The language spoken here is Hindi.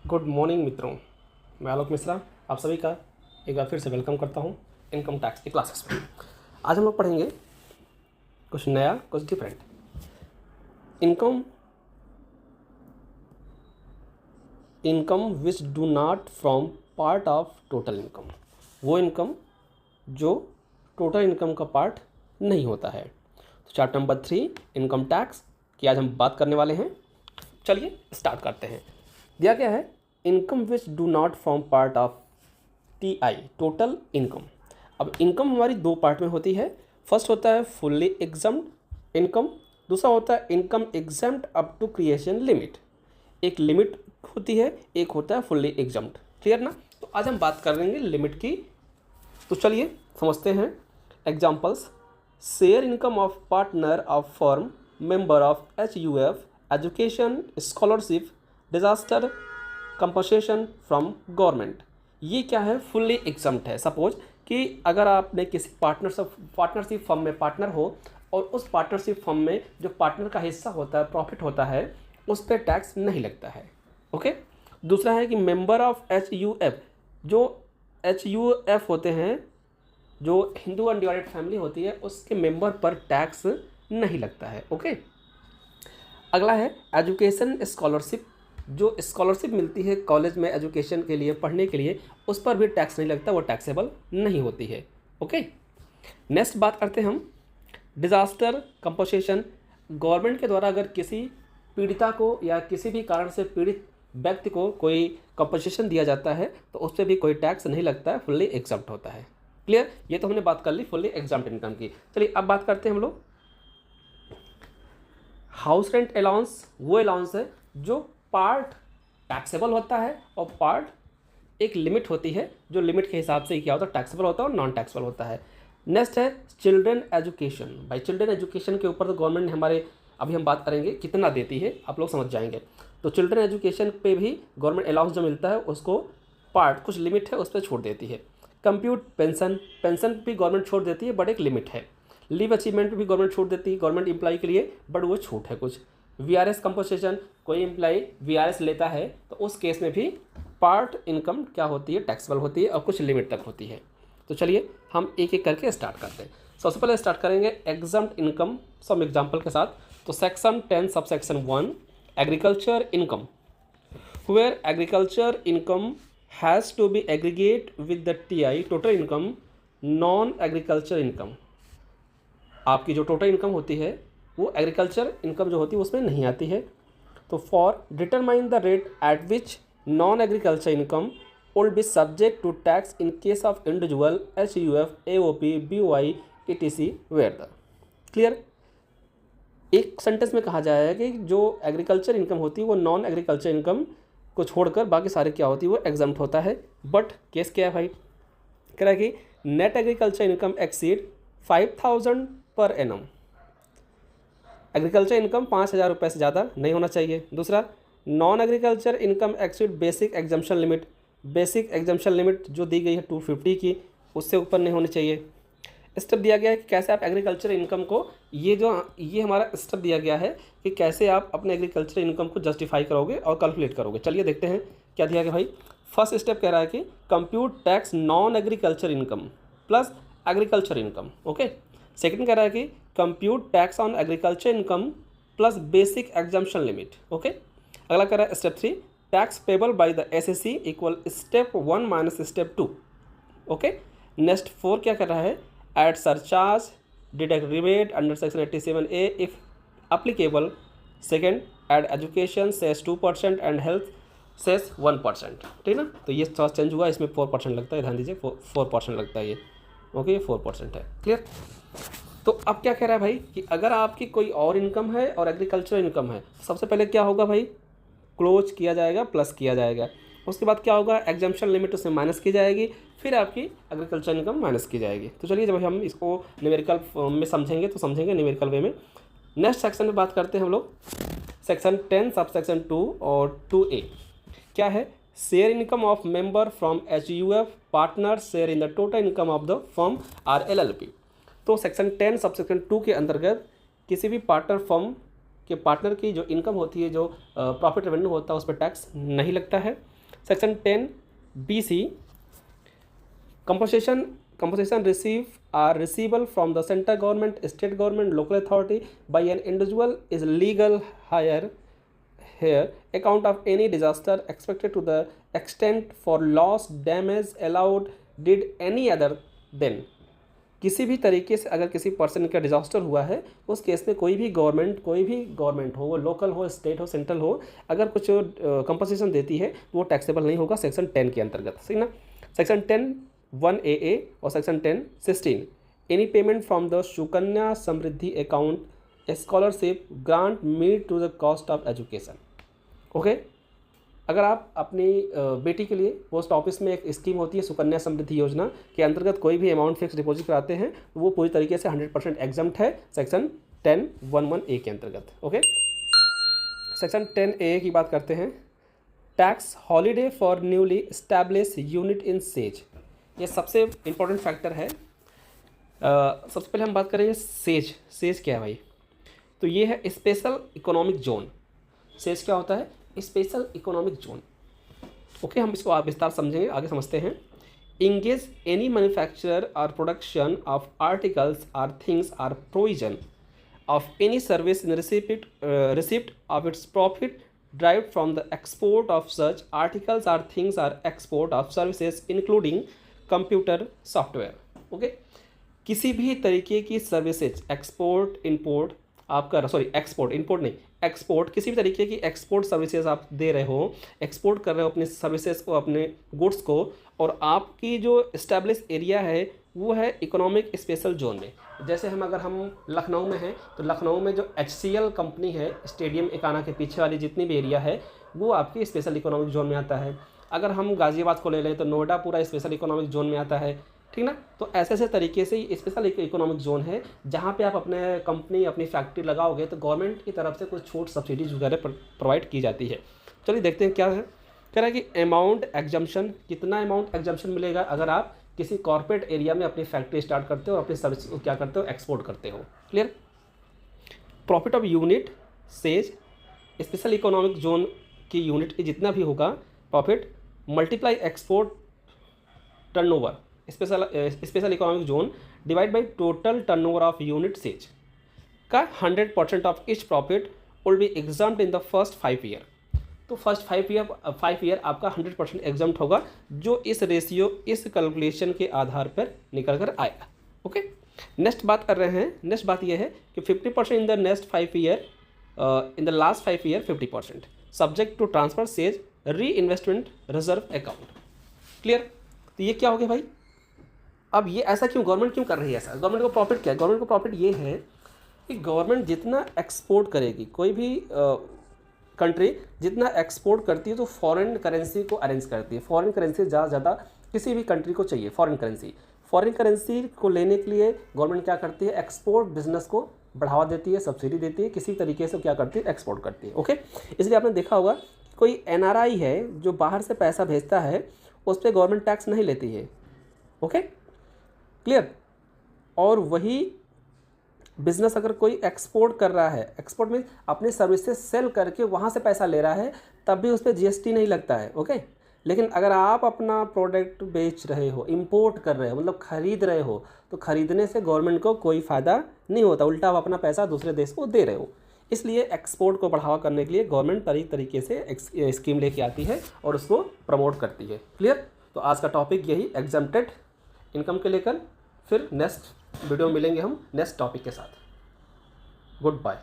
गुड मॉर्निंग मित्रों, मैं आलोक मिश्रा आप सभी का एक बार फिर से वेलकम करता हूं इनकम टैक्स की क्लासेस में। आज हम लोग पढ़ेंगे कुछ नया, कुछ different. Income which do not from part of total income, वो इनकम जो टोटल इनकम का पार्ट नहीं होता है। तो चैप्टर नंबर 3 इनकम टैक्स की आज हम बात करने वाले हैं। चलिए स्टार्ट करते हैं। दिया गया है income which do not form part of TI total income. अब इनकम हमारी दो पार्ट में होती है। फर्स्ट होता है फुल्ली एग्जम्प्ट इनकम, दूसरा होता है income exempt up to creation limit. एक लिमिट होती है, एक होता है फुल्ली एग्जम्प्ट। क्लियर ना? तो आज हम बात करेंगे लिमिट की। तो चलिए समझते हैं examples. Share income of partner of firm member of HUF education scholarship disaster compensation from government. ये क्या है? फुल्ली एग्जम्प्ट है। सपोज कि अगर आपने किसी पार्टनरशिप फर्म में पार्टनर हो और उस पार्टनरशिप फर्म में जो पार्टनर का हिस्सा होता है, प्रॉफिट होता है, उस पर टैक्स नहीं लगता है। ओके। दूसरा है कि मेंबर ऑफ HUF, जो HUF होते हैं, जो हिंदू अनडिवाइडेड फैमिली होती है, उसके मेंबर पर टैक्स नहीं लगता है। ओके। अगला है एजुकेशन स्कॉलरशिप, जो स्कॉलरशिप मिलती है कॉलेज में एजुकेशन के लिए, पढ़ने के लिए, उस पर भी टैक्स नहीं लगता, वो टैक्सेबल नहीं होती है। ओके। नेक्स्ट बात करते हैं हम डिज़ास्टर कंपनसेशन। गवर्नमेंट के द्वारा अगर किसी पीड़िता को या किसी भी कारण से पीड़ित व्यक्ति को कोई कंपनसेशन दिया जाता है तो उस पर भी कोई टैक्स नहीं लगता है, फुल्ली एग्जम्प्ट होता है। क्लियर? ये तो हमने बात कर ली फुल्ली एग्जम्प्ट इनकम की। चलिए अब बात करते हैं हम लोग हाउस रेंट अलाउंस। वो अलाउंस है जो पार्ट टैक्सेबल होता है और पार्ट एक लिमिट होती है, जो लिमिट के हिसाब से क्या होता है, टैक्सेबल होता है और नॉन टैक्सेबल होता है। नेक्स्ट है चिल्ड्रन एजुकेशन। भाई चिल्ड्रन एजुकेशन के ऊपर तो गवर्नमेंट ने हमारे, अभी हम बात करेंगे कितना देती है, आप लोग समझ जाएंगे। तो चिल्ड्रन एजुकेशन पे भी गवर्नमेंट अलाउंस जो मिलता है उसको पार्ट कुछ लिमिट है, उस पर छोड़ देती है। कंप्यूट पेंशन, पेंशन भी गवर्नमेंट छोड़ देती है बट एक लिमिट है। लीव अचीवमेंट भी गवर्नमेंट छोड़ देती है गवर्नमेंट एम्प्लॉय के लिए, बट वो छूट है कुछ। VRS कंपोजिशन, कोई एम्प्लॉय VRS लेता है तो उस केस में भी पार्ट इनकम क्या होती है, टैक्सेबल होती है और कुछ लिमिट तक होती है। तो चलिए हम एक एक करके स्टार्ट करते हैं। सबसे पहले स्टार्ट करेंगे एग्जम्प्ट इनकम सम एग्जाम्पल के साथ। तो section 10 sub section 1 agriculture income, where agriculture income has to be aggregate with the TI total income non agriculture income. आपकी जो टोटल इनकम होती है वो एग्रीकल्चर इनकम जो होती है उसमें नहीं आती है। तो for determine the rate at which non agriculture income will be subject to tax in case of individual HUF AOP BOI ETC where the. Clear? एक सेंटेंस में कहा जाएगा कि जो एग्रीकल्चर इनकम होती है वो नॉन एग्रीकल्चर इनकम को छोड़कर बाकी सारे क्या होती है वो एग्जम्प्ट होता है। बट केस क्या है भाई? कह रहा है कि net agriculture income exceed 5000 per annum. Agriculture income 5000 रुपये से ज़्यादा नहीं होना चाहिए। दूसरा, non agriculture income exceed basic exemption limit. Basic exemption limit जो दी गई है 250 की, उससे ऊपर नहीं होनी चाहिए। स्टेप दिया गया है कि कैसे आप एग्रीकल्चर इनकम को, ये हमारा स्टेप दिया गया है कि कैसे आप अपने एग्रीकल्चर इनकम को जस्टिफाई करोगे और कैलकुलेट करोगे। चलिए देखते हैं क्या दिया गया भाई। फर्स्ट स्टेप कह रहा है कि compute tax non agriculture income plus agriculture income. Okay. Second कह रहा है कि compute tax on agriculture income plus basic exemption limit. Okay. अगला कह रहा है step 3 tax payable by the SSC equal step 1 minus step 2। Okay. Next 4 क्या कर रहा है? At surcharge deduct rebate under section 87A if applicable. Second, add education cess 2% and health cess 1%। ठीक ना? तो ये थोड़ा चेंज हुआ, इसमें 4% लगता है, ध्यान दीजिए 4% लगता है ये। ओके, 4% है। क्लियर? तो अब क्या कह रहा है भाई कि अगर आपकी कोई और इनकम है और एग्रीकल्चर इनकम है, सबसे पहले क्या होगा भाई? क्लोज किया जाएगा, प्लस किया जाएगा। उसके बाद क्या होगा? एग्जम्पशन लिमिट उसमें माइनस की जाएगी, फिर आपकी एग्रीकल्चर इनकम माइनस की जाएगी। तो चलिए जब हम इसको न्यूमेरिकल में समझेंगे तो समझेंगे न्यूमेरिकल वे में। नेक्स्ट सेक्शन में बात करते हैं हम लोग सेक्शन 10 सब सेक्शन 2 और 2A। क्या है? Share income of member from HUF partner share in the total income of the firm or LLP। तो सेक्शन 10 सब सेक्शन 2 के अंतर्गत किसी भी पार्टनर फर्म के पार्टनर की जो इनकम होती है, जो प्रॉफिट रेवेन्यू होता है, उस पर टैक्स नहीं लगता है। Section 10 BC, compensation receivable from the central government, state government, local authority by an individual is legal here account of any disaster expected to the extent for loss, damage allowed, did any other then। किसी भी तरीके से अगर किसी पर्सन का डिजास्टर हुआ है उस केस में कोई भी गवर्नमेंट हो, वो लोकल हो, स्टेट हो, सेंट्रल हो, अगर कुछ कंपनसेशन देती है तो वो टैक्सेबल नहीं होगा सेक्शन 10 के अंतर्गत, सही ना। सेक्शन 10 1AA और section 10 16 any payment from the Sukanya Samriddhi account scholarship grant meet to the cost of education. Okay, अगर आप अपनी बेटी के लिए पोस्ट ऑफिस में एक स्कीम होती है सुकन्या समृद्धि योजना के अंतर्गत कोई भी अमाउंट फिक्स डिपॉजिट कराते हैं तो वो पूरी तरीके से 100% एग्जम्प्ट है सेक्शन 10(11)(a) के अंतर्गत। ओके, सेक्शन 10(a) की बात करते हैं। Tax holiday for newly establish unit in says, ये सबसे इम्पोर्टेंट फैक्टर है। सबसे पहले हम बात करेंगे सेज क्या है भाई, तो ये है स्पेशल इकोनॉमिक जोन। सेज क्या होता है? Special economic zone. ओके, हम इसको आप विस्तार समझेंगे, आगे समझते हैं। इंगेज एनी मैन्युफैक्चरर और production of articles or things or provision of any service in receipt of its profit derived from the export of such articles or things or export of services including computer software। Okay, किसी भी तरीके की सर्विसेज एक्सपोर्ट इंपोर्ट आपका एक्सपोर्ट इंपोर्ट नहीं, एक्सपोर्ट किसी भी तरीके की एक्सपोर्ट सर्विसेज आप दे रहे हो, एक्सपोर्ट कर रहे हो अपनी सर्विसेज को, अपने गुड्स को, और आपकी जो इस्टेब्लिश एरिया है वो है इकोनॉमिक स्पेशल जोन में। जैसे अगर हम लखनऊ में हैं तो लखनऊ में जो HCL कंपनी है, स्टेडियम एकाना के पीछे वाली जितनी भी एरिया है वो आपकी स्पेशल इकोनॉमिक जोन में आता है। अगर हम गाज़ियाबाद को ले लें तो नोएडा पूरा स्पेशल इकोनॉमिक जोन में आता है, ठीक ना। तो ऐसे तरीके से ही स्पेशल इकोनॉमिक जोन है जहाँ पे आप अपने कंपनी अपनी फैक्ट्री लगाओगे तो गवर्नमेंट की तरफ से कुछ छूट सब्सिडीज वगैरह प्रोवाइड की जाती है। चलिए देखते हैं क्या है। कह रहा है कि अमाउंट एग्जम्पशन, कितना अमाउंट एग्जम्पशन मिलेगा अगर आप किसी कॉर्पोरेट एरिया में अपनी फैक्ट्री स्टार्ट करते हो और अपनी सर्विस को क्या करते हो, एक्सपोर्ट करते हो। Clear. Profit of unit says, special economic zone की यूनिट जितना भी होगा profit multiply export turnover special economic zone divide by total turnover of unit says का 100% of each profit will be exempt in the first 5 year. तो फर्स्ट 5 ईयर आपका 100% एग्जम्प्ट होगा, जो इस रेशियो इस कैलकुलेशन के आधार पर निकल कर आएगा। ओके, नेक्स्ट बात कर रहे हैं। नेक्स्ट बात यह है कि 50% in the next 5 year, in the last 5 year 50% subject to transfer SEZ reinvestment reserve account. Clear. तो ये क्या हो गया भाई, अब ये ऐसा क्यों, गवर्नमेंट क्यों कर रही है ऐसा? गवर्नमेंट को प्रॉफिट क्या है? गवर्नमेंट को प्रॉफिट ये है कि गवर्नमेंट जितना एक्सपोर्ट करेगी, कोई भी कंट्री जितना एक्सपोर्ट करती है तो फॉरेन करेंसी को अरेंज करती है। फॉरेन करेंसी ज़्यादा किसी भी कंट्री को चाहिए फॉरेन करेंसी को लेने के लिए गवर्नमेंट क्या करती है, एक्सपोर्ट बिजनेस को बढ़ावा देती है, सब्सिडी देती है, किसी तरीके से क्या करती है, एक्सपोर्ट करती है। ओके, इसलिए आपने देखा होगा कोई NRI है जो बाहर से पैसा भेजता है उस पर गवर्नमेंट टैक्स नहीं लेती है। Okay, clear. और वही बिजनेस अगर कोई एक्सपोर्ट कर रहा है, एक्सपोर्ट में अपनी सर्विसेज सेल करके वहाँ से पैसा ले रहा है, तब भी उस पर GST नहीं लगता है। ओके, लेकिन अगर आप अपना प्रोडक्ट बेच रहे हो, इंपोर्ट कर रहे हो, मतलब खरीद रहे हो, तो खरीदने से गवर्नमेंट को कोई फ़ायदा नहीं होता, उल्टा आप अपना पैसा दूसरे देश को दे रहे हो। इसलिए एक्सपोर्ट को बढ़ावा करने के लिए गवर्नमेंट तरीके से स्कीम लेके आती है और उसको प्रमोट करती है। क्लियर। तो आज का टॉपिक यही एग्जम्प्टेड इनकम के लेकर, फिर नेक्स्ट वीडियो में मिलेंगे हम नेक्स्ट टॉपिक के साथ। Good bye.